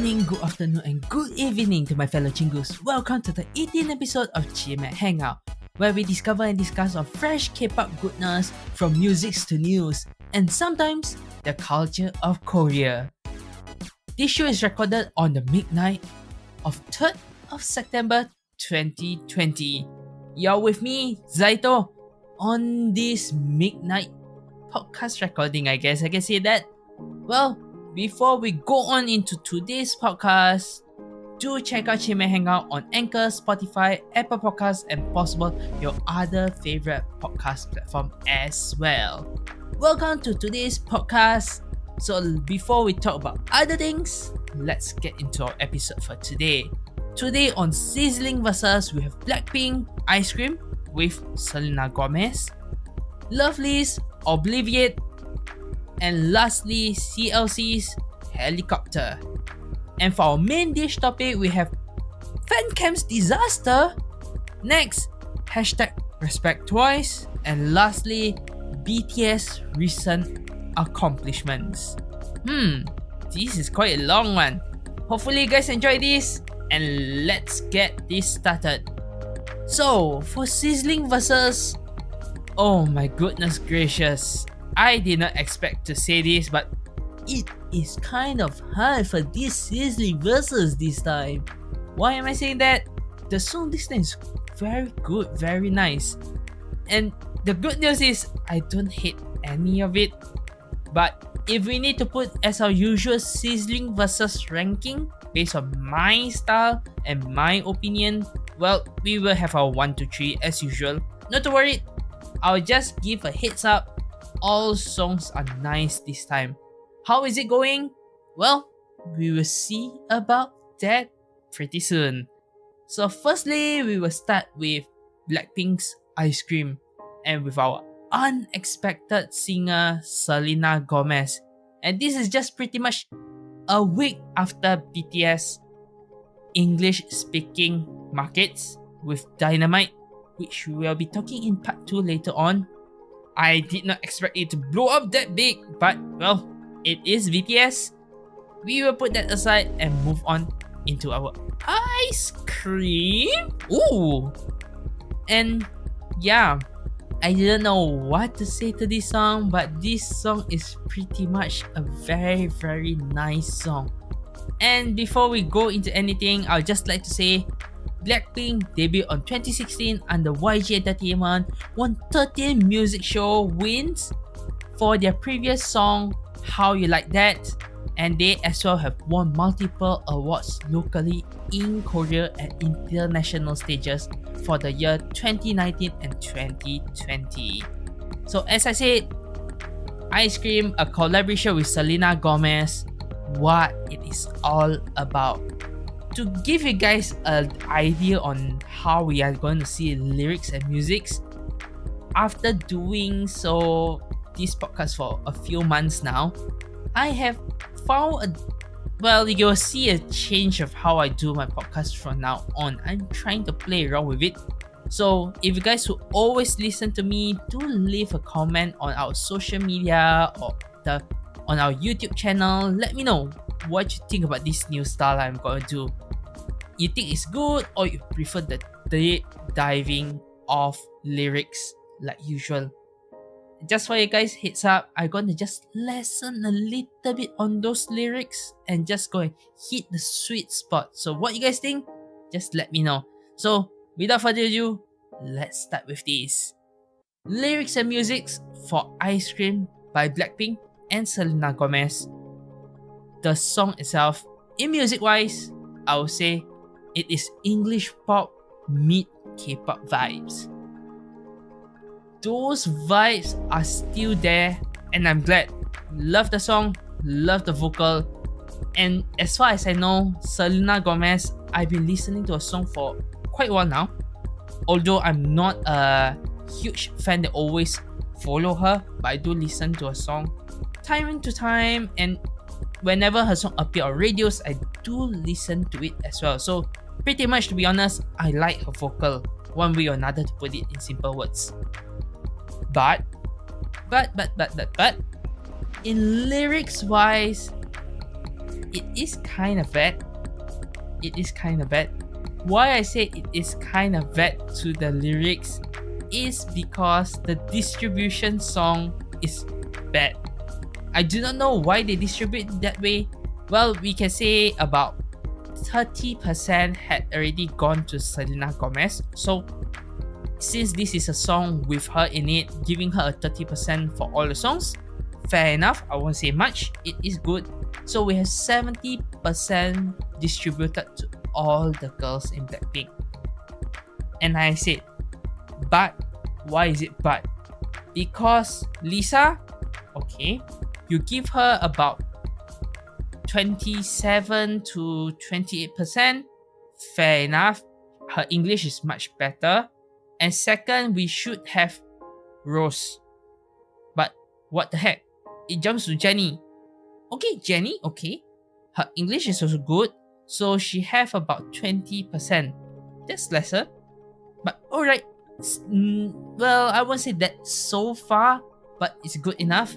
morning, good afternoon, and good evening to my fellow chingus. Welcome to the 18th episode of Chimaek Hangout, where we discover and discuss of fresh Kpop goodness from musics to news, and sometimes the culture of Korea. This show is recorded on the midnight of 3rd of September 2020. You're with me, Zaito, on this midnight podcast recording, I guess I can say that. Well, before we go on into today's podcast, do check out Chimaek Hangout on Anchor, Spotify, Apple Podcasts, and possible your other favorite podcast platform as well. Welcome to today's podcast. So before we talk about other things, let's get into our episode for today. Today on Sizzling Versus, we have Blackpink Ice Cream with Selena Gomez, Lovelyz, Obliviate, and lastly, CLC's Helicopter. And for our main dish topic, we have Fancams Disaster. Next, #RespectTWICE. And lastly, BTS recent accomplishments. This is quite a long one. Hopefully you guys enjoy this, and let's get this started. So, for Sizzling Versus, oh my goodness gracious, I did not expect to say this, but it is kind of hard for this Sizzling Versus this time. Why am I saying that? The song this time is very good, very nice. And the good news is, I don't hate any of it. But if we need to put as our usual Sizzling Versus ranking based on my style and my opinion, well, we will have our 1 to 3 as usual. Not to worry, I'll just give a heads up. All songs are nice this time. How is it going? Well, we will see about that pretty soon. So firstly, we will start with Blackpink's Ice Cream, and with our unexpected singer Selena Gomez. And this is just pretty much a week after BTS English speaking markets with Dynamite, which we will be talking in part 2 later on. I did not expect it to blow up that big, but well, it is BTS. We will put that aside and move on into our ice cream. Ooh! And yeah, I didn't know what to say to this song, but this song is pretty much a very, very nice song. And before we go into anything, I'd just like to say Blackpink debuted on 2016 under YG Entertainment, won 13 music show wins for their previous song How You Like That, and they as well have won multiple awards locally in Korea and international stages for the year 2019 and 2020. So as I said, Ice Cream, a collaboration with Selena Gomez, what it is all about. To give you guys an idea on how we are going to see lyrics and musics, after doing this podcast for a few months now, I have found you will see a change of how I do my podcast from now on. I'm trying to play around with it. So if you guys who always listen to me, do leave a comment on our social media or on our YouTube channel. Let me know what you think about this new style I'm going to do. You think it's good, or you prefer the deep diving of lyrics like usual? Just for you guys, heads up, I'm gonna just lessen a little bit on those lyrics and just go and hit the sweet spot. So what you guys think? Just let me know. So without further ado, let's start with this. Lyrics and musics for Ice Cream by Blackpink and Selena Gomez. The song itself, in music wise, I would say it is English pop meet K-pop vibes. Those vibes are still there, and I'm glad. Love the song, love the vocal, and as far as I know, Selena Gomez, I've been listening to a song for quite a while now. Although I'm not a huge fan that always follow her, but I do listen to a song time to time, and whenever her song appear on radios, I do listen to it as well. So pretty much, to be honest, I like her vocal, one way or another, to put it in simple words. But in lyrics wise, it is kind of bad. It is kind of bad. Why I say it is kind of bad to the lyrics is because the distribution song is bad. I do not know why they distribute it that way. Well, we can say about 30% had already gone to Selena Gomez. So since this is a song with her in it, giving her a 30% for all the songs, fair enough, I won't say much, it is good. So we have 70% distributed to all the girls in Blackpink. And I said, but why is it but? Because Lisa, okay, you give her about 27 to 28%, fair enough, her English is much better. And second, we should have Rose. But what the heck? It jumps to Jennie. Okay, Jennie, okay. Her English is also good, so she have about 20%. That's lesser. But alright. Well, I won't say that so far, but it's good enough.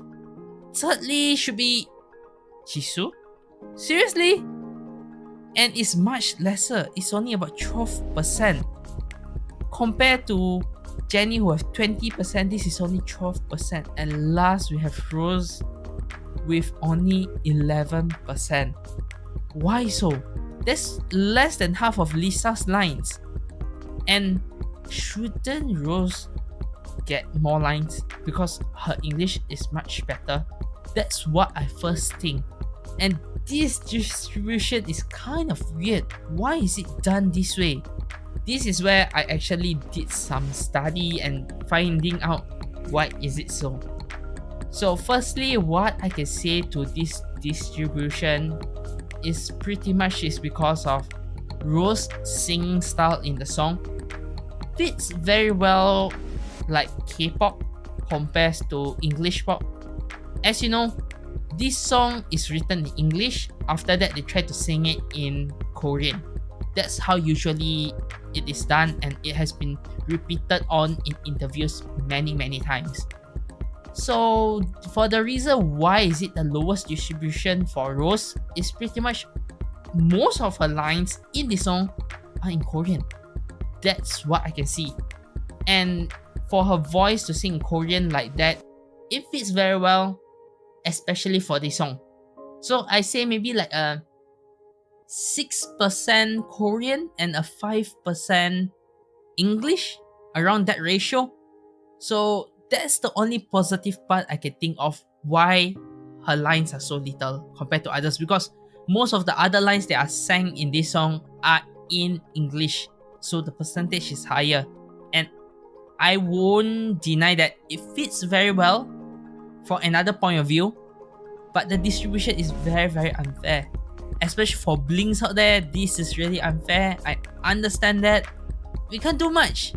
Thirdly, should be Jisoo. Seriously? And it's much lesser. It's only about 12%. Compared to Jennie who have 20%, this is only 12%. And last we have Rose with only 11%. Why so? That's less than half of Lisa's lines. And shouldn't Rose get more lines because her English is much better? That's what I first think. And this distribution is kind of weird. Why is it done this way? This is where I actually did some study and finding out why is it so. So firstly, what I can say to this distribution is pretty much is because of Rose's singing style in the song. Fits very well like K-pop compares to English pop. As you know, this song is written in English. After that, they try to sing it in Korean. That's how usually it is done, and it has been repeated on in interviews many times. So for the reason why is it the lowest distribution for Rose is pretty much most of her lines in the song are in Korean. That's what I can see. And for her voice to sing in Korean like that, it fits very well, especially for this song. So I say maybe like a 6% Korean and a 5% English, around that ratio. So that's the only positive part I can think of why her lines are so little compared to others, because most of the other lines that are sang in this song are in English, so the percentage is higher. And I won't deny that it fits very well from another point of view, but the distribution is very unfair. Especially for blinks out there, this is really unfair. I understand that. We can't do much.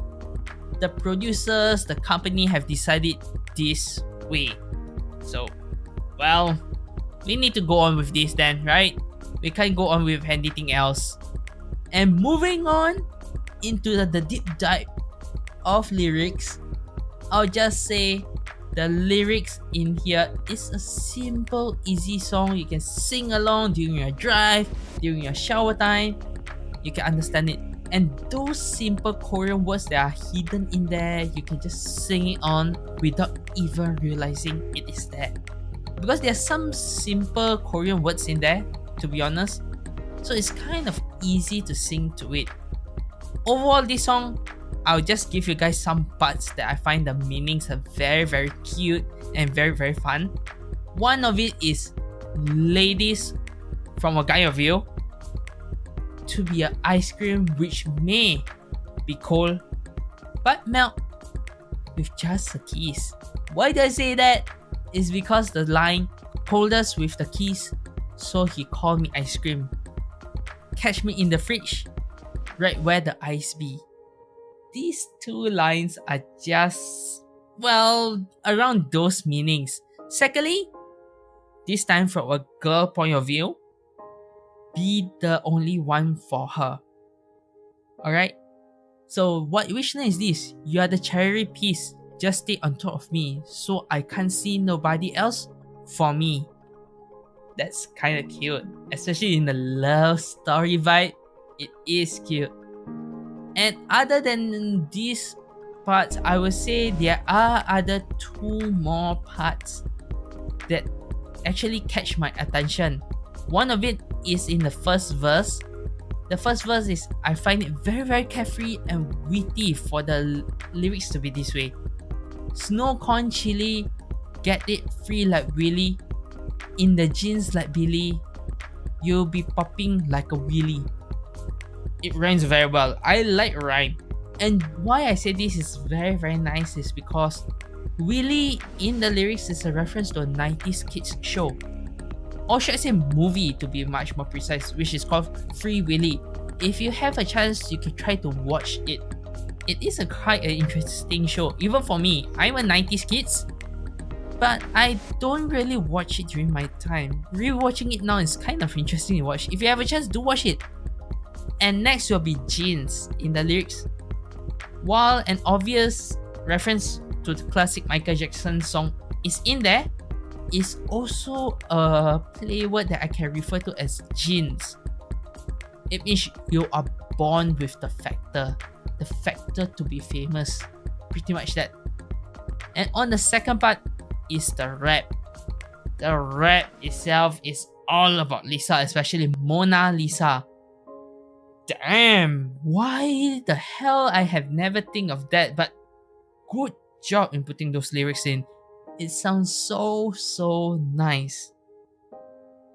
The producers, the company have decided this way. So, well, we need to go on with this then, right? We can't go on with anything else. And moving on into the deep dive of lyrics, I'll just say the lyrics in here is a simple, easy song. You can sing along during your drive, during your shower time. You can understand it. And those simple Korean words that are hidden in there, you can just sing it on without even realizing it is there. Because there are some simple Korean words in there, to be honest. So it's kind of easy to sing to it. Overall, this song, I'll just give you guys some parts that I find the meanings are very cute and very fun. One of it is ladies from a guy of view to be an ice cream which may be cold but melt with just a kiss. Why do I say that? It's because the line "hold us with the keys, so he called me ice cream. Catch me in the fridge, right where the ice be." These two lines are just, well, around those meanings. Secondly, this time from a girl point of view, be the only one for her. Alright? So which line is this? You are the cherry piece, just stay on top of me, so I can't see nobody else for me. That's kind of cute, especially in the love story vibe. It is cute. And other than these parts, I would say there are other two more parts that actually catch my attention. One of it is in the first verse. The first verse is, I find it very very carefree and witty for the lyrics to be this way. Snow corn chili, get it free like Willy. In the jeans like Billy, you'll be popping like a wheelie. It rhymes very well. I like rhyme. And why I say this is very very nice is because Willy in the lyrics is a reference to a 90s kids show. Or should I say movie to be much more precise, which is called Free Willy. If you have a chance, you can try to watch it. It is quite an interesting show. Even for me, I'm a 90s kid, but I don't really watch it during my time. Rewatching it now is kind of interesting to watch. If you have a chance, do watch it. And next will be jeans in the lyrics. While an obvious reference to the classic Michael Jackson song is in there, is also a play word that I can refer to as genes. It means you are born with the factor to be famous. Pretty much that. And on the second part is the rap. The rap itself is all about Lisa, especially Mona Lisa. Damn, why the hell I have never think of that, but good job in putting those lyrics in. It sounds so nice.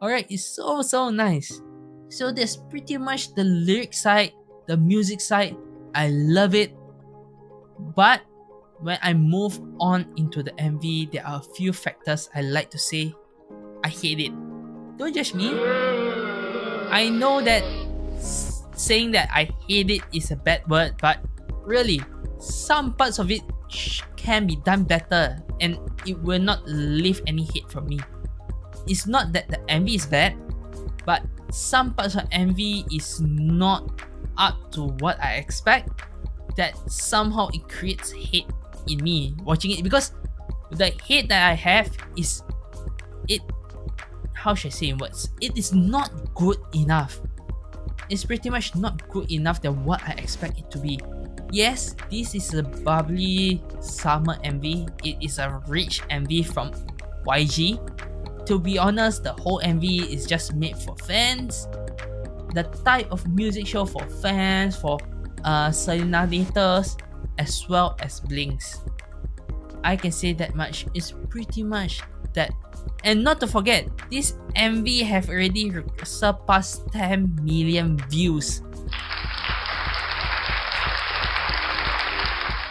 Alright, it's so nice. So that's pretty much the lyric side, the music side. I love it. But when I move on into the MV, there are a few factors I like to say. I hate it. Don't judge me. I know that saying that I hate it is a bad word, but really, some parts of it can be done better and it will not leave any hate from me. It's not that the MV is bad, but some parts of MV is not up to what I expect, that somehow it creates hate in me watching it, because the hate that I have is how should I say in words? It is not good enough. It's pretty much not good enough than what I expect it to be. Yes, this is a bubbly summer MV. It is a rich MV from YG. To be honest, the whole MV is just made for fans. The type of music show for fans, for Selena haters, as well as blinks. I can say that much. It's pretty much that. And not to forget, this MV have already surpassed 10 million views.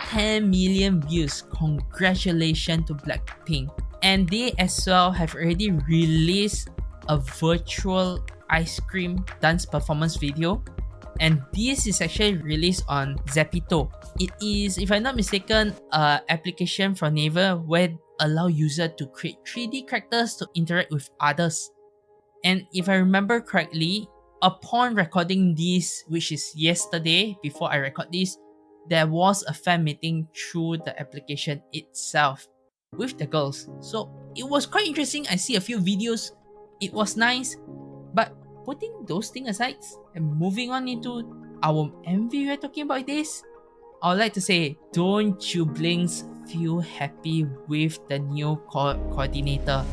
10 million views. Congratulations to Blackpink. And they as well have already released a virtual ice cream dance performance video. And this is actually released on Zeppito. It is, if I'm not mistaken, an application from Naver where allow user to create 3D characters to interact with others. And if I remember correctly, upon recording this, which is yesterday, before I record this, there was a fan meeting through the application itself with the girls. So it was quite interesting. I see a few videos. It was nice. But putting those things aside and moving on into our MV we're talking about this, I would like to say, don't you blinks feel happy with the new coordinator?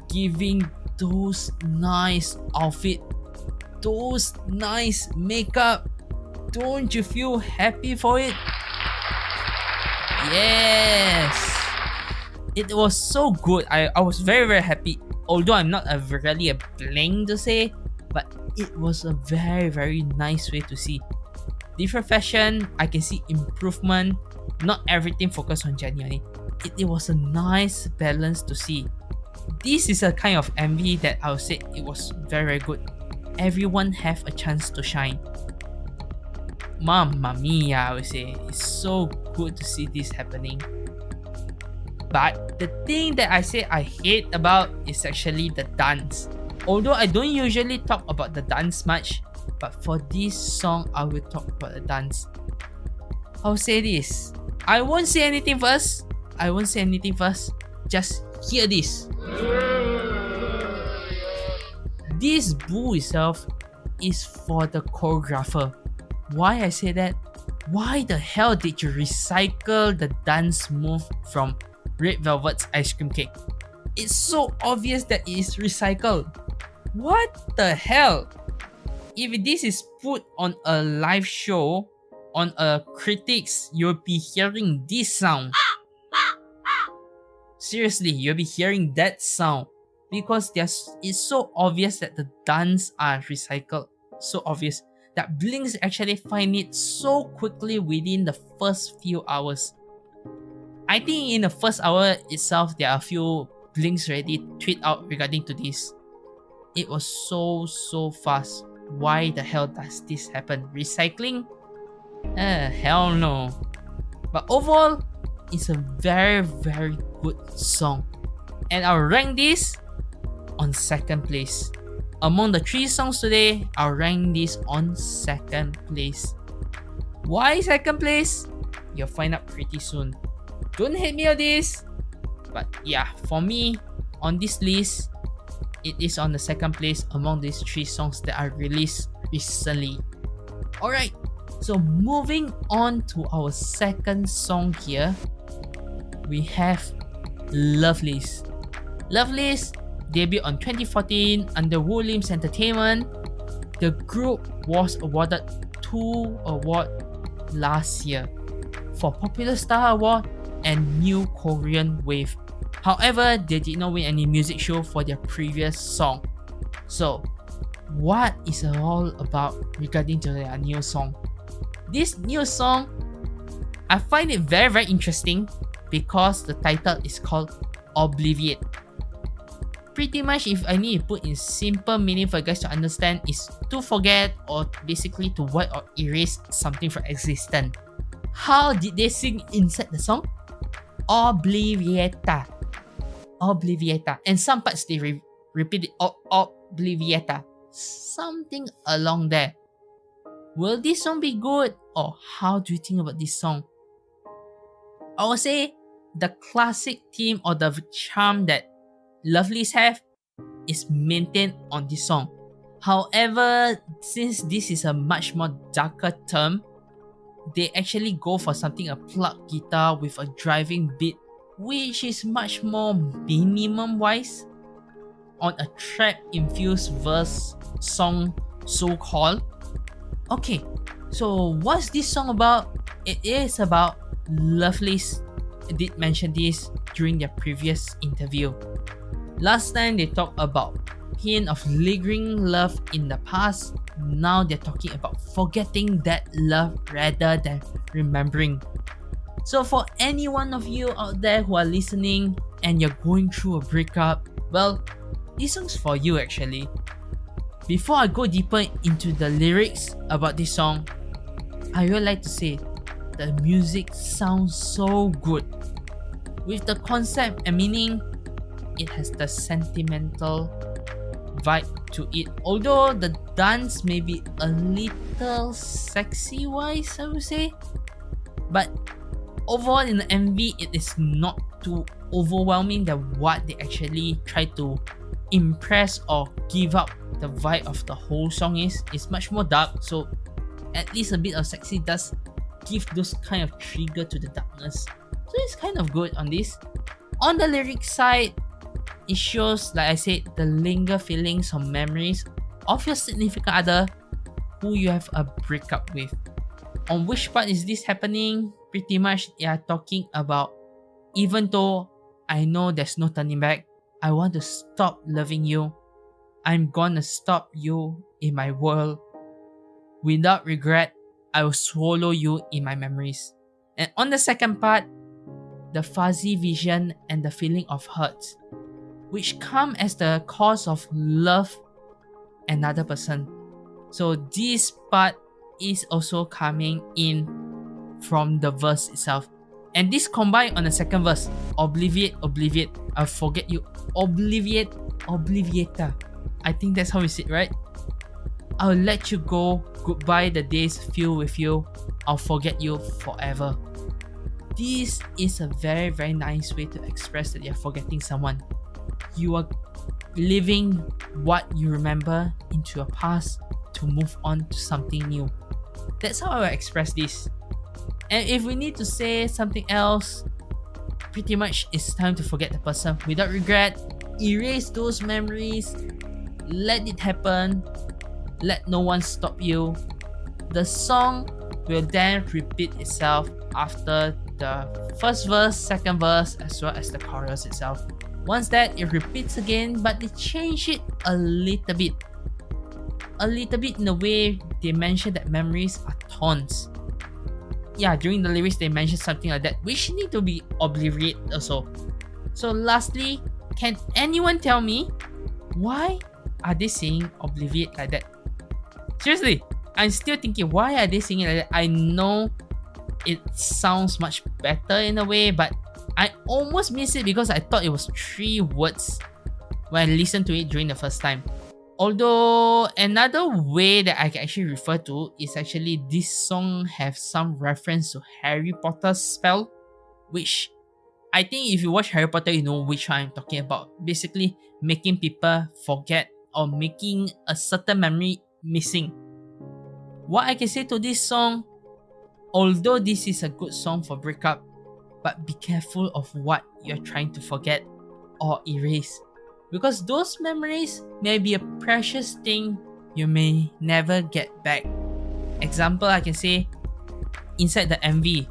Giving those nice outfit, those nice makeup, don't you feel happy for it? Yes! It was so good. I was very happy. Although I'm not really a bling to say, but it was a very nice way to see. Different fashion, I can see improvement. Not everything focused on January. It was a nice balance to see. This is a kind of MV that I would say it was very good. Everyone have a chance to shine. Mamma mia, I would say. It's so good to see this happening. But the thing that I say I hate about is actually the dance. Although I don't usually talk about the dance much, but for this song, I will talk about the dance. I'll say this. I won't say anything first. Just hear this. this boo itself is for the choreographer. Why I say that? Why the hell did you recycle the dance move from Red Velvet's Ice Cream Cake? It's so obvious that it is recycled. What the hell? If this is put on a live show, on a critics, you'll be hearing this sound. Seriously, you'll be hearing that sound because it's so obvious that the dance are recycled. So obvious that Blinks actually find it so quickly within the first few hours. I think in the first hour itself, there are a few Blinks already tweet out regarding to this. It was so fast. Why the hell does this happen? Recycling? Hell no. But overall, it's a very good song. And I'll rank this on second place. Among the 3 songs today, I'll rank this on second place. Why second place? You'll find out pretty soon. Don't hate me on this. But yeah, for me, on this list, it is on the second place among these 3 songs that are released recently. Alright, so moving on to our second song here, we have Lovelyz. Lovelyz debuted on 2014 under Woolims Entertainment. The group was awarded 2 awards last year for Popular Star Award and New Korean Wave. However, they did not win any music show for their previous song. So, what is it all about regarding to their new song? This new song, I find it very interesting because the title is called Obliviate. Pretty much, if I need to put in simple meaning for you guys to understand, is to forget or basically to wipe or erase something from existence. How did they sing inside the song? Obliviata. Obliviata. And some parts they repeat it. Obliviata. Something along there. Will this song be good? Or how do you think about this song? I would say the classic theme or the charm that Lovelyz have is maintained on this song. However, since this is a much more darker term, they actually go for something a plug guitar with a driving beat, which is much more minimum wise on a trap infused verse song, so called. Okay, so what's this song about? It is about Lovelyz. I did mention this during their previous interview. Last time they talked about pain of lingering love in the past. Now they're talking about forgetting that love rather than remembering. So for any one of you out there who are listening and you're going through a breakup, well, this song's for you actually. Before I go deeper into the lyrics about this song, I would like to say the music sounds so good. With the concept and meaning, it has the sentimental vibe to it. Although the dance may be a little sexy wise, I would say. But overall in the MV, it is not too overwhelming than what they actually try to impress or give up the vibe of the whole song is. It's much more dark, so at least a bit of sexy does give those kind of trigger to the darkness. So it's kind of good on this. On the lyric side, it shows, like I said, the linger feelings or memories of your significant other who you have a breakup with. On which part is this happening? Pretty much they are talking about, even though I know there's no turning back, I want to stop loving you. I'm gonna stop you in my world. Without regret, I will swallow you in my memories. And on the second part, the fuzzy vision and the feeling of hurt, which come as the cause of love another person. So this part is also coming in from the verse itself. And this combined on the second verse, Obliviate, Obliviate, I'll forget you, Obliviate, Obliviata. I think that's how we say it, right? I'll let you go, goodbye the days filled with you, I'll forget you forever. This is a very nice way to express that you're forgetting someone. you are living what you remember into your past to move on to something new. That's how I will express this. And if we need to say something else, pretty much it's time to forget the person without regret. Erase those memories. Let it happen. Let no one stop you. The song will then repeat itself after the first verse, second verse, as well as the chorus itself. Once that, it repeats again, but they change it a little bit. A little bit in the way they mention that memories are thorns. Yeah, during the lyrics they mention something like that, which need to be Obliviate also. So lastly, can anyone tell me why are they saying Obliviate like that? Seriously, I'm still thinking, why are they singing like that? I know it sounds much better in a way, but I almost missed it because I thought it was 3 words when I listened to it during the first time. Although another way that I can actually refer to is actually this song have some reference to Harry Potter's spell, which I think if you watch Harry Potter, you know which one I'm talking about. Basically, making people forget or making a certain memory missing. What I can say to this song, although this is a good song for breakup, but be careful of what you're trying to forget or erase. Because those memories may be a precious thing you may never get back. Example, I can say, inside the MV,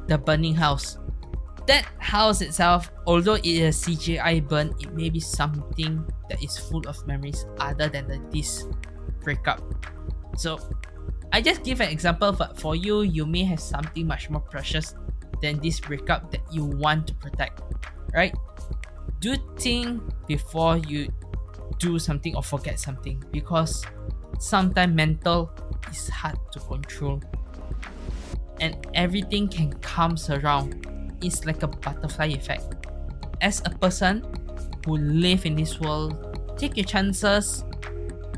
the burning house. That house itself, although it is CGI burn, it may be something that is full of memories other than this breakup. So, I just give an example, but for you, you may have something much more precious than this breakup that you want to protect, right? Do think before you do something or forget something, because sometimes mental is hard to control and everything can come around. It's like a butterfly effect. As a person who live in this world, take your chances.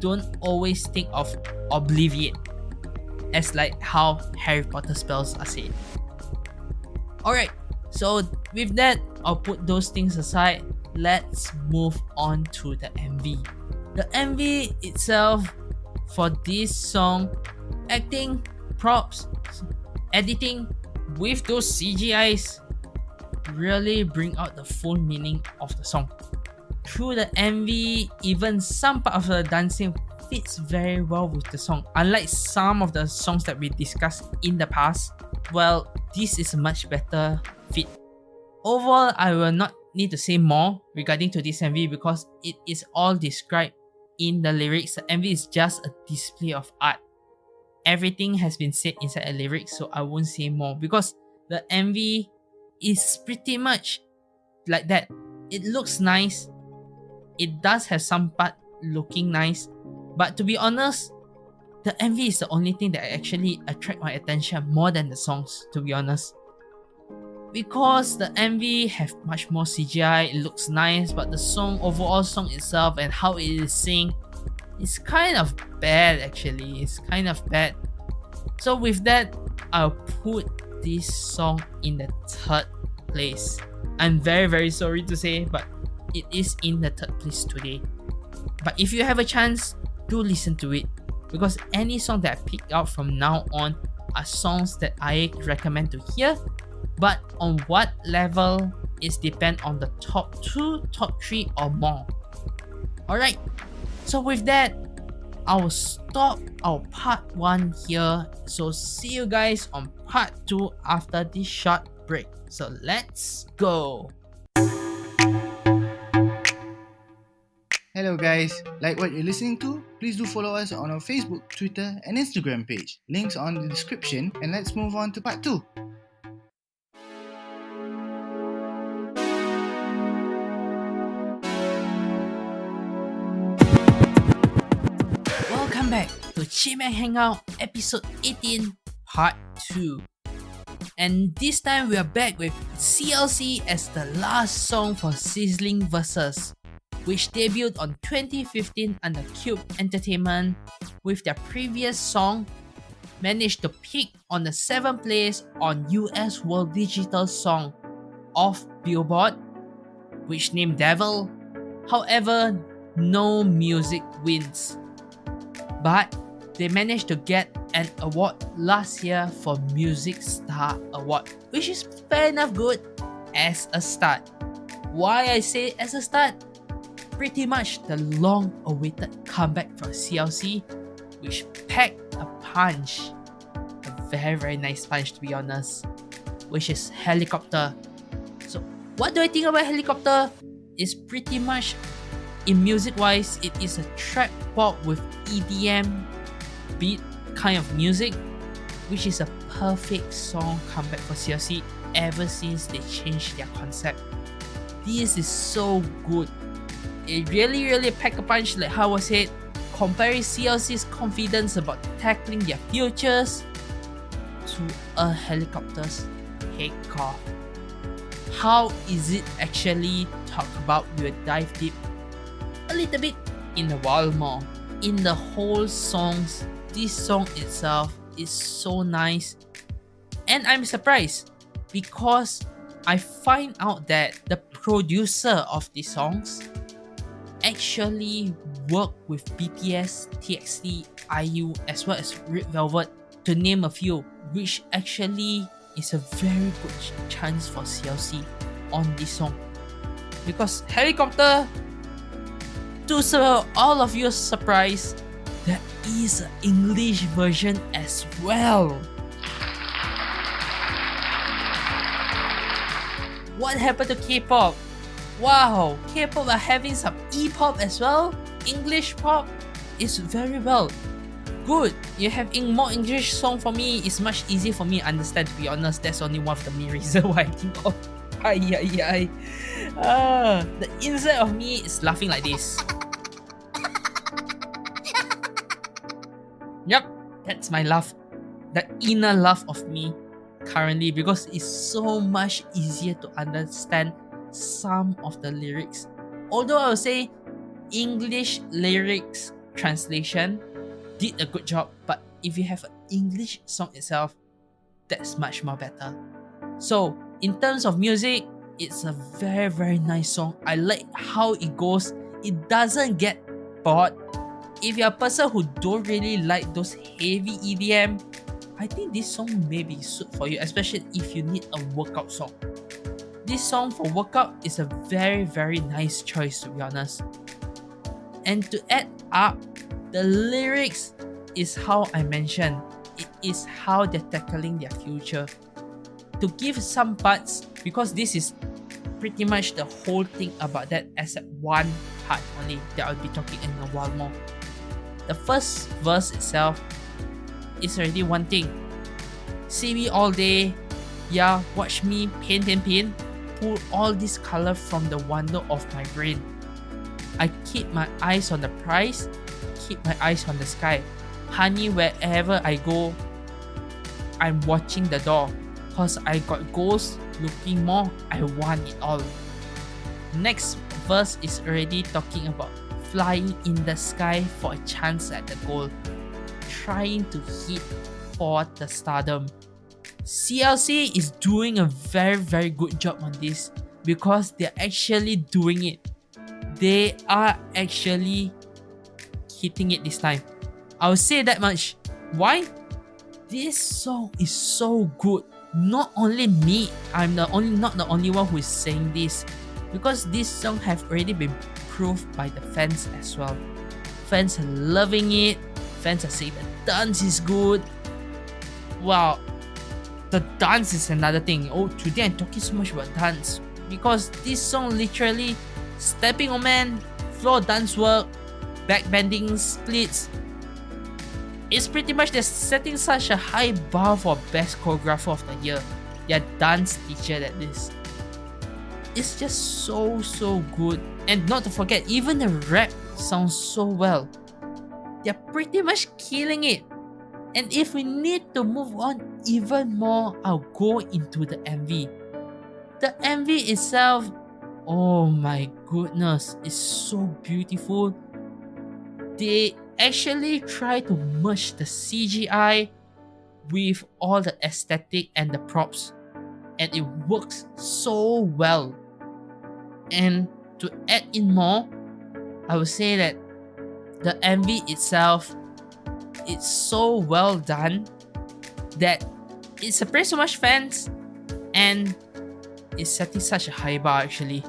Don't always think of Obliviate as like how Harry Potter spells are said. Alright, so with that, I'll put those things aside. Let's move on to the MV. The MV itself for this song, acting, props, editing with those CGIs really bring out the full meaning of the song. Through the MV, even some part of the dancing fits very well with the song. Unlike some of the songs that we discussed in the past, well, this is a much better fit. Overall, I will not need to say more regarding to this MV because it is all described in the lyrics. The MV is just a display of art. Everything has been said inside the lyrics, so I won't say more because the MV is pretty much like that. It looks nice. It does have some part looking nice, but to be honest, the MV is the only thing that actually attract my attention more than the songs, to be honest. Because the MV have much more CGI, it looks nice, but the song, overall song itself and how it is sing, is kind of bad actually. It's kind of bad. So with that, I'll put this song in the 3rd place. I'm very sorry to say, but it is in the 3rd place today. But if you have a chance, do listen to it. Because any song that I pick out from now on are songs that I recommend to hear. But on what level is depend on the top 2, top 3 or more. Alright, so with that, I will stop our part 1 here. So see you guys on part 2 after this short break. So let's go. Hello guys, like what you're listening to? Please do follow us on our Facebook, Twitter and Instagram page. Links are on the description, and let's move on to part 2. Welcome back to Chimaek Hangout episode 18 part 2. And this time we are back with CLC as the last song for Sizzling Versus, which debuted on 2015 under Kpop Entertainment, with their previous song managed to peak on the 7th place on US World Digital Song of Billboard which named Devil. However, no music wins. But they managed to get an award last year for Music Star Award, which is fair enough good as a start. Why I say as a start? Pretty much the long-awaited comeback from CLC, which packed a punch, a very nice punch to be honest, which is Helicopter. So what do I think about Helicopter? It's pretty much, in music-wise, it is a trap pop with EDM beat kind of music, which is a perfect song comeback for CLC ever since they changed their concept. This is so good. It really pack a punch, like how I said, comparing CLC's confidence about tackling their futures to a Helicopter's takeoff. How is it actually talked about? We will dive deep a little bit in a while more. In the whole songs, this song itself is so nice, and I'm surprised because I find out that the producer of these songs actually worked with BTS, TXT, IU, as well as Red Velvet, to name a few, which actually is a very good chance for CLC on this song. Because Helicopter, to all of your surprise, there is an English version as well. What happened to Kpop? Wow, Kpop are having some E-pop as well. English pop is very well. Good, you have more English song for me. It's much easier for me to understand, to be honest. That's only one of the main reasons why I think of. The inside of me is laughing like this. Yep, that's my laugh. The inner laugh of me currently, because it's so much easier to understand some of the lyrics. Although I would say English lyrics translation did a good job, but if you have an English song itself, that's much more better. So in terms of music, it's a very nice song. I like how it goes. It doesn't get bored. If you're a person who don't really like those heavy EDM, I think this song may be suited for you, especially if you need a workout song. This song for workout is a very nice choice, to be honest. And to add up, the lyrics is how I mentioned. It is how they're tackling their future. To give some parts, because this is pretty much the whole thing about that except one part only that I'll be talking in a while more. The first verse itself is already one thing. See me all day, yeah, watch me paint, pull all this color from the window of my brain. I keep my eyes on the prize, keep my eyes on the sky. Honey, wherever I go, I'm watching the door. Cause I got goals, looking more, I want it all. Next verse is already talking about flying in the sky for a chance at the goal, trying to hit for the stardom. CLC is doing a very good job on this because they're actually doing it. They are actually hitting it this time. I'll say that much. Why? This song is so good. Not only me, I'm not the only one who is saying this, because this song have already been proved by the fans as well. Fans are loving it. Fans are saying the dance is good. Wow, the dance is another thing. Oh, today I'm talking so much about dance because this song literally stepping on man, floor dance work, backbending, splits. It's pretty much they're setting such a high bar for best choreographer of the year. Their dance teacher at this. It's just so good. And not to forget, even the rap sounds so well. They're pretty much killing it. And if we need to move on even more, I'll go into the MV. The MV itself, oh my goodness, it's so beautiful. They actually try to merge the CGI with all the aesthetic and the props, and it works so well. And to add in more, I would say that the MV itself, it's so well done that it surprised so much fans, and it's setting such a high bar actually.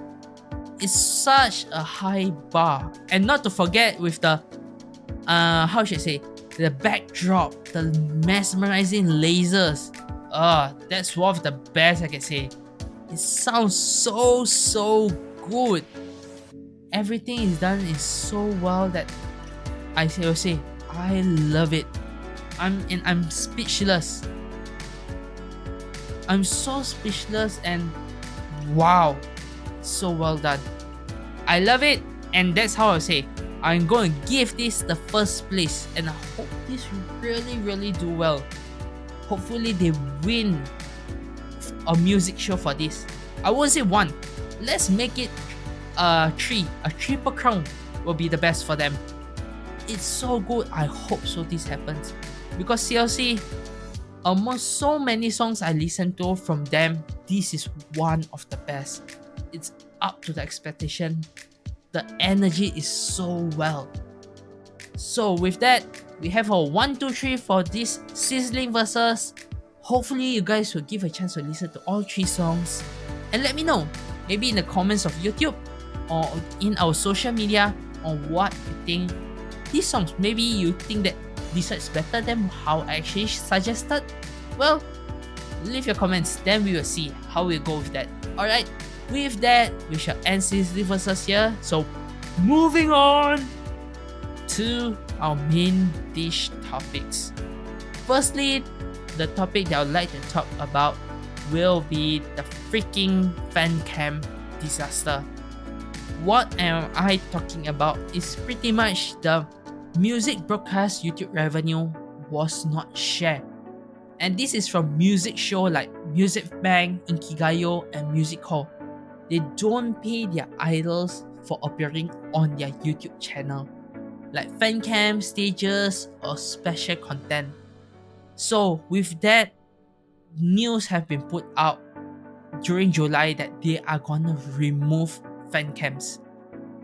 It's such a high bar. And not to forget with the how should I say, the backdrop, the mesmerizing lasers. That's one of the best I can say. It sounds so good. Everything is done is so well that I will say I love it. I'm speechless. I'm so speechless, and wow, so well done. I love it, and that's how I say I'm going to give this the first place, and I hope this really do well. Hopefully they win a music show for this. I won't say one. Let's make it three. A triple crown will be the best for them. It's so good. I hope so this happens, because CLC, among so many songs I listen to from them, this is one of the best. It's up to the expectation. The energy is so well. So with that, we have a 1, 2, 3 for this Sizzling Versus. Hopefully you guys will give a chance to listen to all 3 songs, and let me know, maybe in the comments of YouTube or in our social media, on what you think these songs. Maybe you think that this is better than how I actually suggested. Well, leave your comments, then we will see how we go with that. Alright, with that, we shall end Sizzling Versus here. So moving on to our main dish topics. Firstly, the topic that I would like to talk about will be the freaking Fancams Disaster. What am I talking about is pretty much the music broadcast YouTube revenue was not shared. And this is from music show like Music Bank, Inkigayo, and Music Hall. They don't pay their idols for appearing on their YouTube channel, like fan cam, stages, or special content. So with that, news have been put out during July that they are gonna remove fan cams.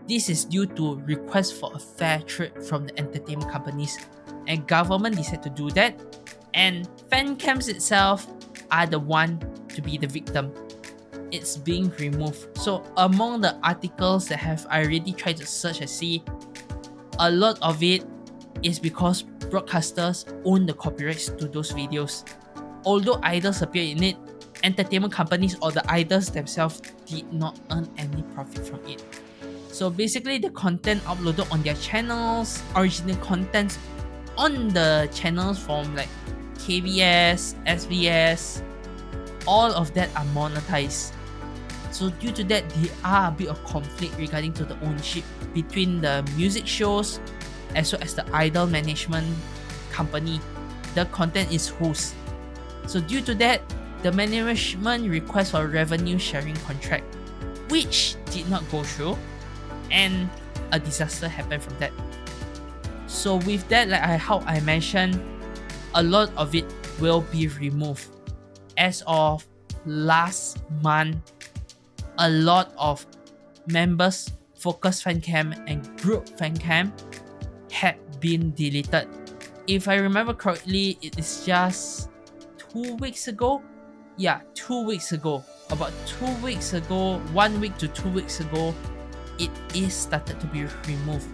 This is due to requests for a fair trade from the entertainment companies, and government decided to do that, and fan cams itself are the one to be the victim. It's being removed. So among the articles that have I already tried to search and see, a lot of it is because broadcasters own the copyrights to those videos. Although idols appear in it, entertainment companies or the idols themselves did not earn any profit from it. So basically, the content uploaded on their channels, original content on the channels from like KBS, SBS, all of that are monetized. So due to that, there are a bit of conflict regarding to the ownership between the music shows as well as the idol management company. The content is whose. So due to that, the management request for a revenue sharing contract, which did not go through, and a disaster happened from that. So with that, like how I mentioned, a lot of it will be removed. As of last month, a lot of members, focus fancam and group fancam had been deleted. If I remember correctly, it is just 2 weeks ago. Yeah, 2 weeks ago. About 2 weeks ago, 1 week to 2 weeks ago, it is started to be removed.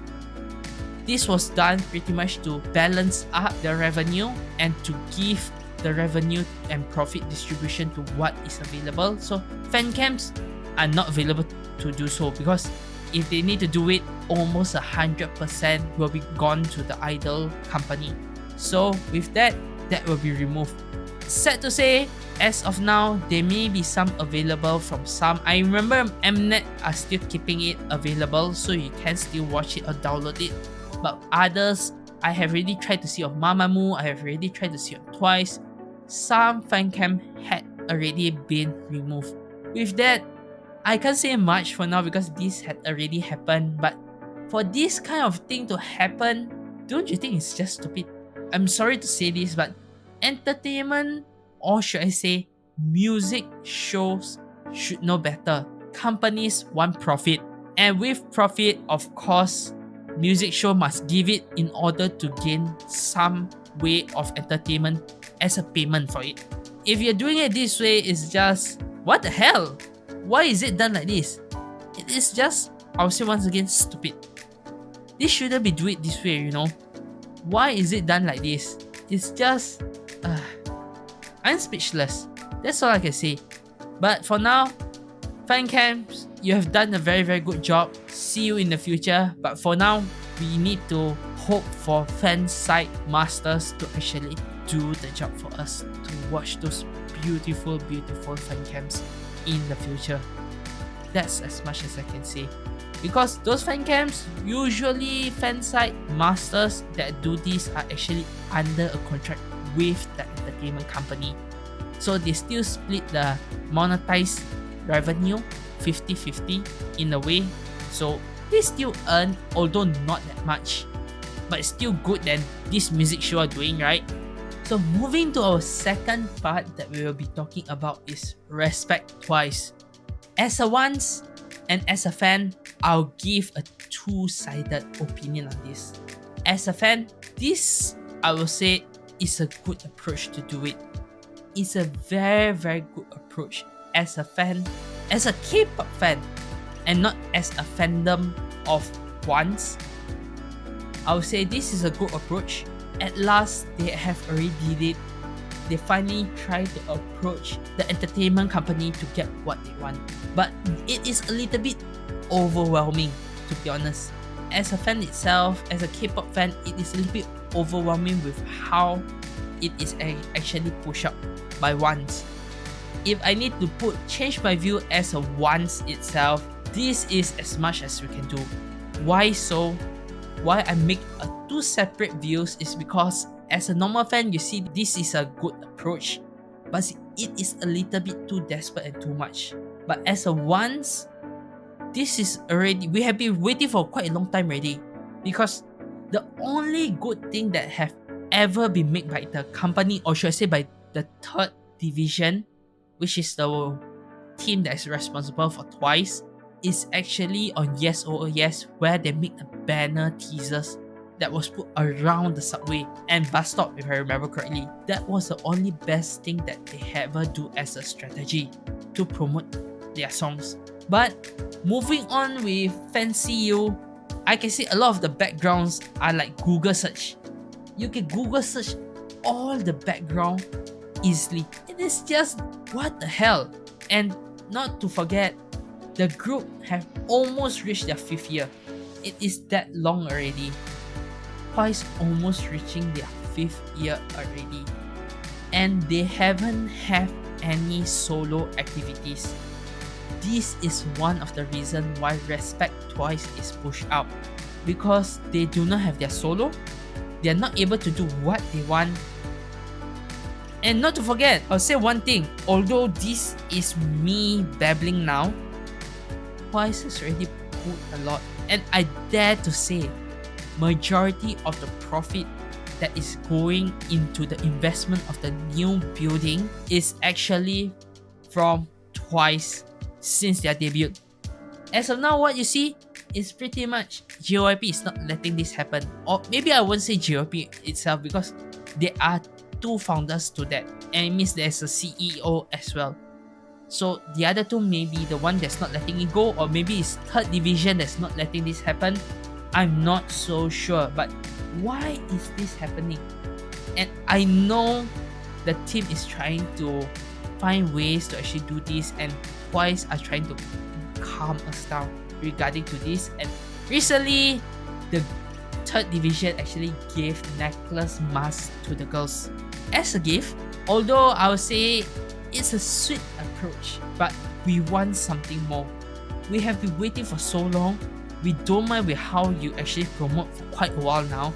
This was done pretty much to balance up the revenue and to give the revenue and profit distribution to what is available. So fan cams are not available to do so, because if they need to do it, almost 100% will be gone to the idol company. So with that, that will be removed. Sad to say, as of now, there may be some available from some. I remember Mnet are still keeping it available, so you can still watch it or download it. But others, I have already tried to see on Mamamoo, I have already tried to see on Twice. Some fancam had already been removed. With that, I can't say much for now because this had already happened. But for this kind of thing to happen, don't you think it's just stupid? I'm sorry to say this, but entertainment, or should I say music shows, should know better. companies want profit, and with profit, of course, music show must give it in order to gain some way of entertainment as a payment for it. If you're doing it this way, it's just, what the hell? Why is it done like this? It is just, I'll say once again, stupid. This shouldn't be doing it this way, you know. Why is it done like this? It's just, I'm speechless. That's all I can say. But for now, Fancams, you have done a very, very good job. See you in the future. But for now, we need to hope for fan side masters to actually do the job for us to watch those beautiful, beautiful fancams in the future. That's as much as I can say. Because those fancams, usually fan side masters that do this are actually under a contract with the entertainment company. So they still split the monetized revenue 50-50 in a way. So they still earn, although not that much. But it's still good than this music show are doing, right? So moving to our second part that we will be talking about is RespectTWICE. As a once and as a fan, I'll give a two-sided opinion on this. As a fan, this, I will say, is a good approach to do it. It's a very, very good approach as a fan, as a K-pop fan, and not as a fandom of once. I would say this is a good approach. At last, they have already did it. They finally try to approach the entertainment company to get what they want. But it is a little bit overwhelming, to be honest. As a fan itself, as a K-pop fan, it is a little bit overwhelming with how it is actually pushed up by once. If I need to change my view as a once itself, this is as much as we can do. Why so? Why I make two separate views is because as a normal fan, you see this is a good approach, but it is a little bit too desperate and too much. But as a once, this is already, we have been waiting for quite a long time already, because the only good thing that have ever been made by the company, or should I say by the third division, which is the team that is responsible for TWICE, is actually on Yes or Yes, where they make the banner teasers that was put around the subway and bus stop, if I remember correctly. That was the only best thing that they ever do as a strategy to promote their songs. But moving on with Fancy You, I can see a lot of the backgrounds are like Google search. You can Google search all the background easily. It is just, what the hell? And not to forget, the group have almost reached their 5th year. It is that long already. TWICE almost reaching their 5th year already. And they haven't had any solo activities. This is one of the reasons why RespectTWICE is pushed out. Because they do not have their solo, they are not able to do what they want. And not to forget, I'll say one thing, although this is me babbling now, TWICE has already put a lot, and I dare to say, majority of the profit that is going into the investment of the new building is actually from TWICE since their debut. As of now, what you see is pretty much JYP is not letting this happen. Or maybe I won't say JYP itself, because there are two founders to that, and it means there's a CEO as well. So the other two may be the one that's not letting it go, or maybe it's third division that's not letting this happen. I'm not so sure, but why is this happening? And I know the team is trying to find ways to actually do this, and TWICE are trying to calm us down regarding to this. And recently, the third division actually gave necklace masks to the girls as a gift. Although I would say it's a sweet approach, but we want something more. We have been waiting for so long. We don't mind with how you actually promote for quite a while now,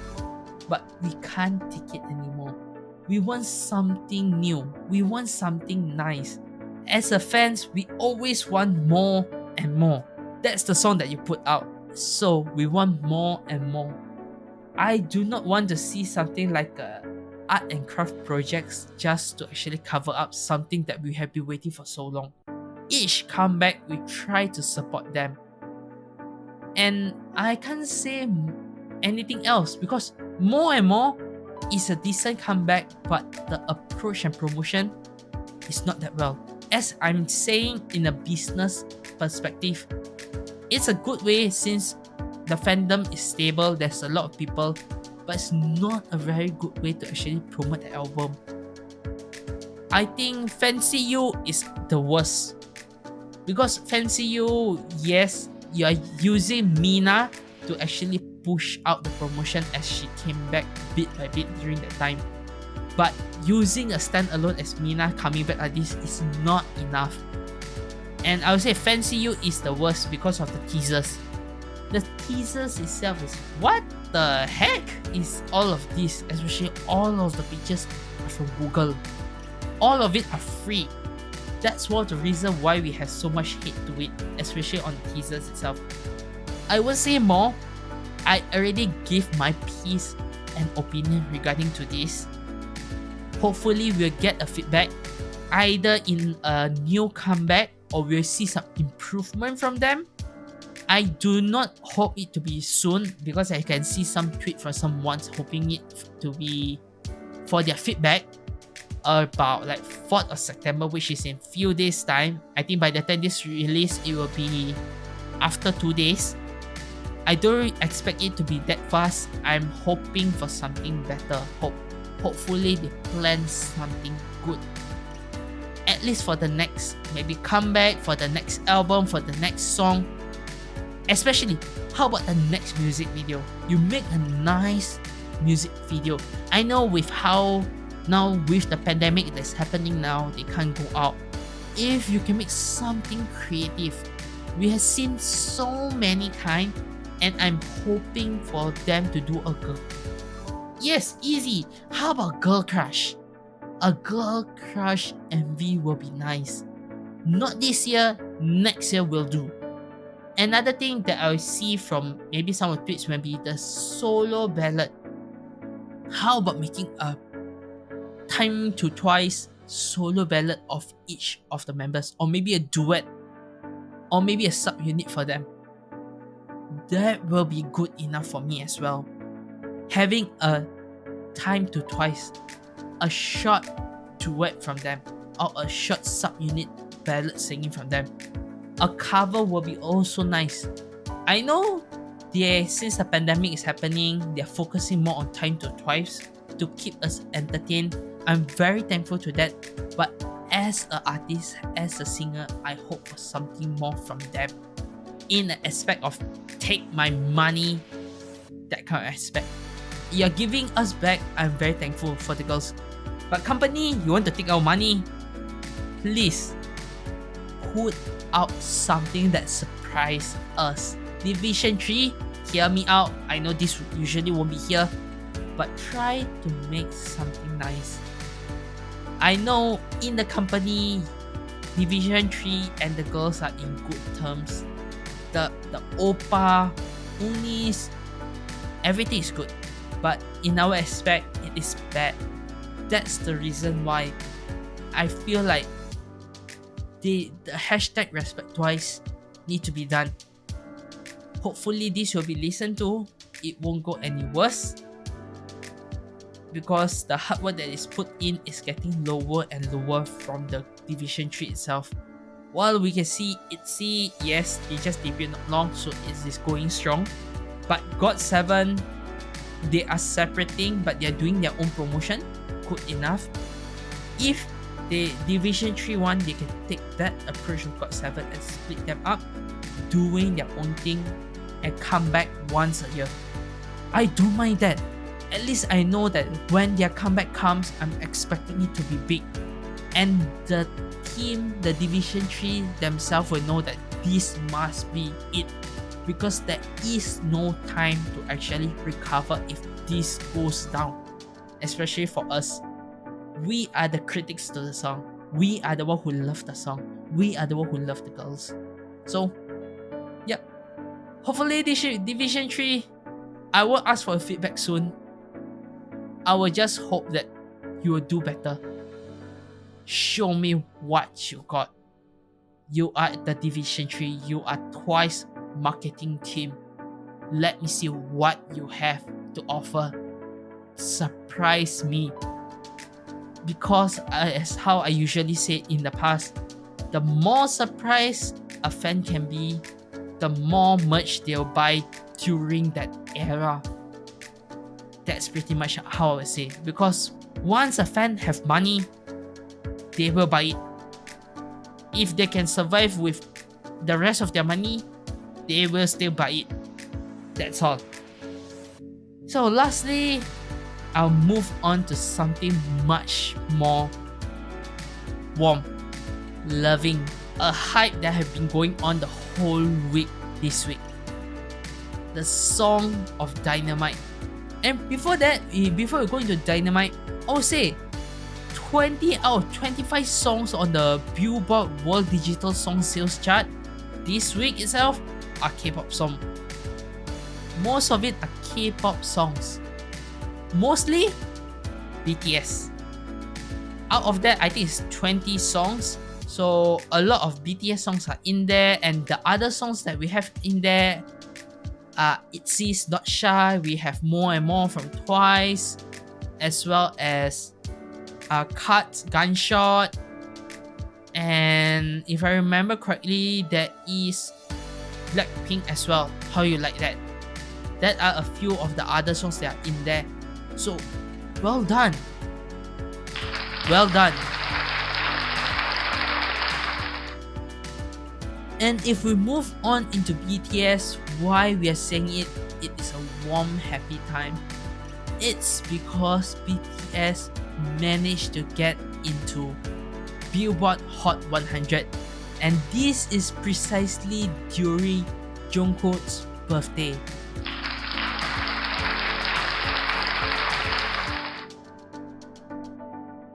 but we can't take it anymore. We want something new. We want something nice. As a fans, we always want more and more. That's the song that you put out. So we want more and more. I do not want to see something like art and craft projects just to actually cover up something that we have been waiting for so long. each comeback, we try to support them. And I can't say anything else because more and more is a decent comeback, but the approach and promotion is not that well. As I'm saying in a business perspective, it's a good way since the fandom is stable, there's a lot of people, but it's not a very good way to actually promote the album. I think Fancy You is the worst. Because Fancy You, yes, you are using Mina to actually push out the promotion as she came back bit by bit during that time. But using a standalone as Mina coming back like this is not enough. And I would say Fancy You is the worst because of the teasers. The teasers itself is what the heck is all of this, especially all of the pictures are from Google. All of it are free. That's one of the reasons why we have so much hate to it, especially on the teasers itself. I will say more. I already gave my piece and opinion regarding to this. Hopefully we'll get a feedback either in a new comeback or we'll see some improvement from them. I do not hope it to be soon because I can see some tweet from someone hoping it to be for their feedback about like 4th of September, which is in few days time. I think by the time this release, it will be after 2 days. I don't expect it to be that fast. I'm hoping for something better. Hopefully they plan something good. At least for the next maybe comeback, for the next album, for the next song. Especially, how about the next music video? You make a nice music video. I know with how now with the pandemic that's happening now, they can't go out. If you can make something creative, we have seen so many times, and I'm hoping for them to do a girl. Yes, easy. How about Girl Crush? A Girl Crush MV will be nice. Not this year, next year will do. Another thing that I see from maybe some of the tweets will be the solo ballad. How about making a time to twice solo ballad of each of the members, or maybe a duet, or maybe a subunit for them? That will be good enough for me as well. Having a time to twice, a short duet from them, or a short subunit ballad singing from them. A cover will be also nice. I know since the pandemic is happening, they're focusing more on time to twice to keep us entertained. I'm very thankful to that. But as an artist, as a singer, I hope for something more from them. In the aspect of take my money, that kind of aspect. You're giving us back, I'm very thankful for the girls. But company, you want to take our money? Please put out something that surprise us. Division 3, hear me out. I know this usually won't be here, but try to make something nice. I know in the company, Division 3 and the girls are in good terms. The Oppa, Unis, everything is good. But in our aspect, it is bad. That's the reason why I feel like the hashtag RespectTWICE need to be done. Hopefully this will be listened to. It won't go any worse, because the hard work that is put in is getting lower and lower from the Division 3 itself. While we can see yes, they just debuted not long, so it is going strong. But GOT7, they are separating, but they are doing their own promotion. Good enough. If the Division 3 one, they can take that approach of GOT7 and split them up, doing their own thing and come back once a year. I don't mind that. At least I know that when their comeback comes, I'm expecting it to be big. And the team, the Division 3 themselves will know that this must be it. Because there is no time to actually recover if this goes down. Especially for us. We are the critics to the song. We are the one who love the song. We are the one who love the girls. So, yep. Hopefully this Division 3, I will ask for feedback soon. I will just hope that you will do better. Show me what you got. You are the Division 3, you are TWICE marketing team. Let me see what you have to offer. Surprise me. Because as how I usually say in the past, the more surprised a fan can be, the more merch they'll buy during that era. That's pretty much how I would say. Because once a fan have money, they will buy it. If they can survive with the rest of their money, they will still buy it. That's all. So lastly, I'll move on to something much more warm, loving, a hype that have been going on the whole week this week. The song of Dynamite. And before that, before we go into Dynamite, I would say 20 out of 25 songs on the Billboard World Digital Song Sales Chart this week itself are K-pop songs. Most of it are K-pop songs. Mostly BTS. Out of that, I think it's 20 songs. So a lot of BTS songs are in there, and the other songs that we have in there are ITZY's Not Shy. We have More and More from TWICE, as well as Cut, Gunshot, and if I remember correctly, there is Blackpink as well. How You Like That. That are a few of the other songs that are in there. So, well done. Well done. And if we move on into BTS, why we are saying it is a warm, happy time. It's because BTS managed to get into Billboard Hot 100, and this is precisely during Jungkook's birthday.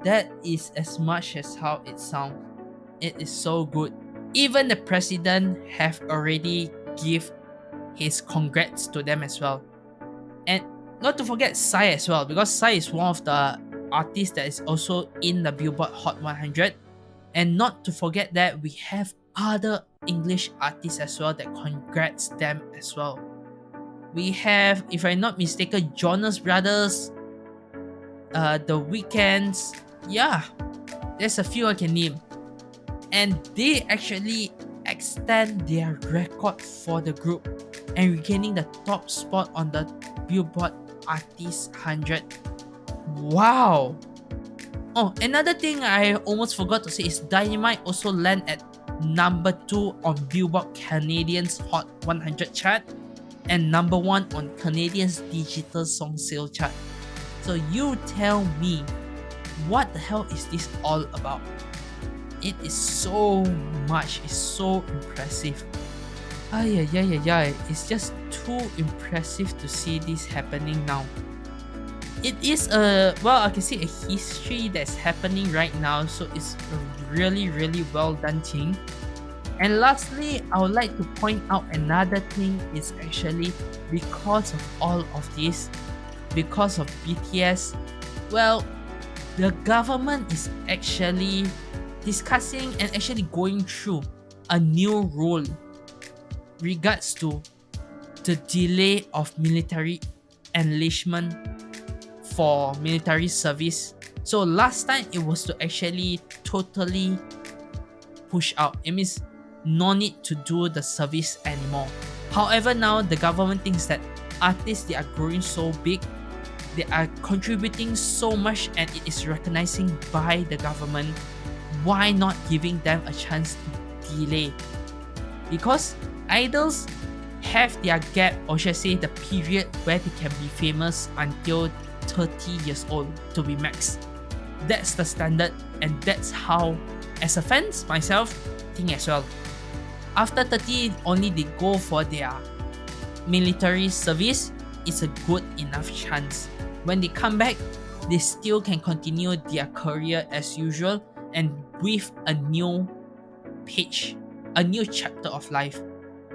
That is as much as how it sounds. It is so good. Even the president have already give his congrats to them as well. And not to forget Psy as well, because Psy is one of the artists that is also in the Billboard Hot 100. And not to forget that we have other English artists as well that congrats them as well. We have, if I'm not mistaken, Jonas Brothers, The Weeknd's, yeah, there's a few I can name. And they actually extend their record for the group and regaining the top spot on the Billboard Artist 100. Wow! Oh, another thing I almost forgot to say is Dynamite also land at number 2 on Billboard Canadian's Hot 100 chart and number 1 on Canadian's Digital Song Sale chart. So you tell me, what the hell is this all about? It is so much, it's so impressive. It's just too impressive to see this happening now. It is I can see a history that's happening right now, so it's a really well done thing. And lastly, I would like to point out another thing is actually because of all of this, because of BTS, well, the government is actually discussing and actually going through a new rule regards to the delay of military enlistment for military service. So last time it was to actually totally push out. It means no need to do the service anymore. However, now the government thinks that artists, they are growing so big, they are contributing so much, and it is recognizing by the government. Why not giving them a chance to delay? Because idols have their gap, or should I say the period where they can be famous until 30 years old to be max. That's the standard, and that's how, as a fan myself, think as well. After 30, only they go for their military service, it's a good enough chance. When they come back, they still can continue their career as usual and with a new page, a new chapter of life.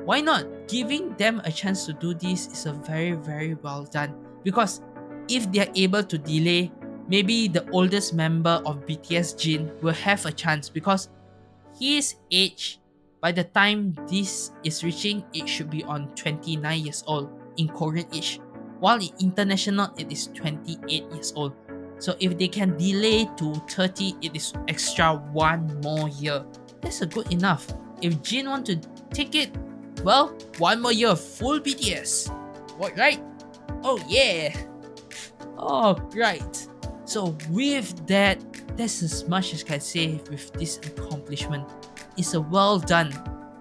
Why not? Giving them a chance to do this is a very well done, because if they are able to delay, maybe the oldest member of BTS, Jin, will have a chance because his age By the time this is reaching, it should be on 29 years old in Korean age, while in international it is 28 years old. So if they can delay to 30, it is extra 1 more year. That's a good enough. If Jin want to take it, well, 1 more year of full BTS. What, right? Oh yeah. Oh, right. So with that, that's as much as I can say with this accomplishment. It's a well done.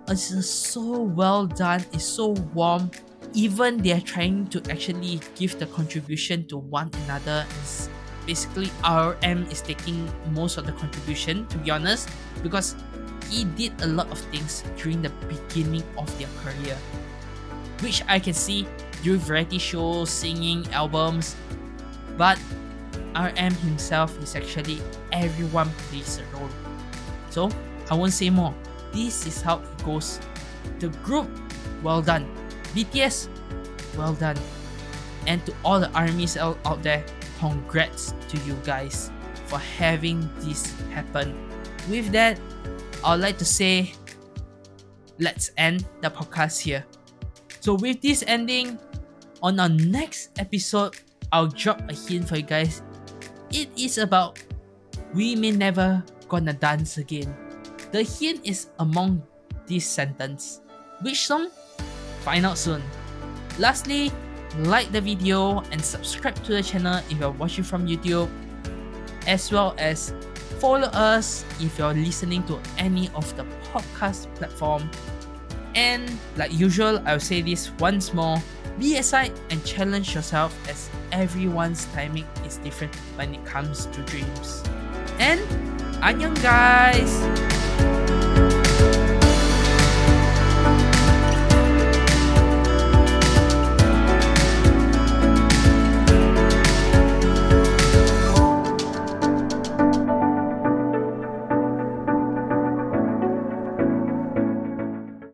It's so well done. It's so warm. Even they're trying to actually give the contribution to one another. It's basically RM is taking most of the contribution, to be honest, because he did a lot of things during the beginning of their career, which I can see through variety shows, singing, albums. But RM himself is actually everyone plays a role. So I won't say more. This is how it goes. The group, well done. BTS, well done. And to all the armies out there, congrats to you guys for having this happen. With that, I'd like to say, let's end the podcast here. So with this ending, on our next episode, I'll drop a hint for you guys. It is about We May Never Gonna Dance Again. The hint is among this sentence. Which song? Find out soon. Lastly, like the video and subscribe to the channel if you're watching from YouTube, as well as follow us if you're listening to any of the podcast platform. And like usual, I'll say this once more, be aside and challenge yourself, as everyone's timing is different when it comes to dreams. And annyeong guys!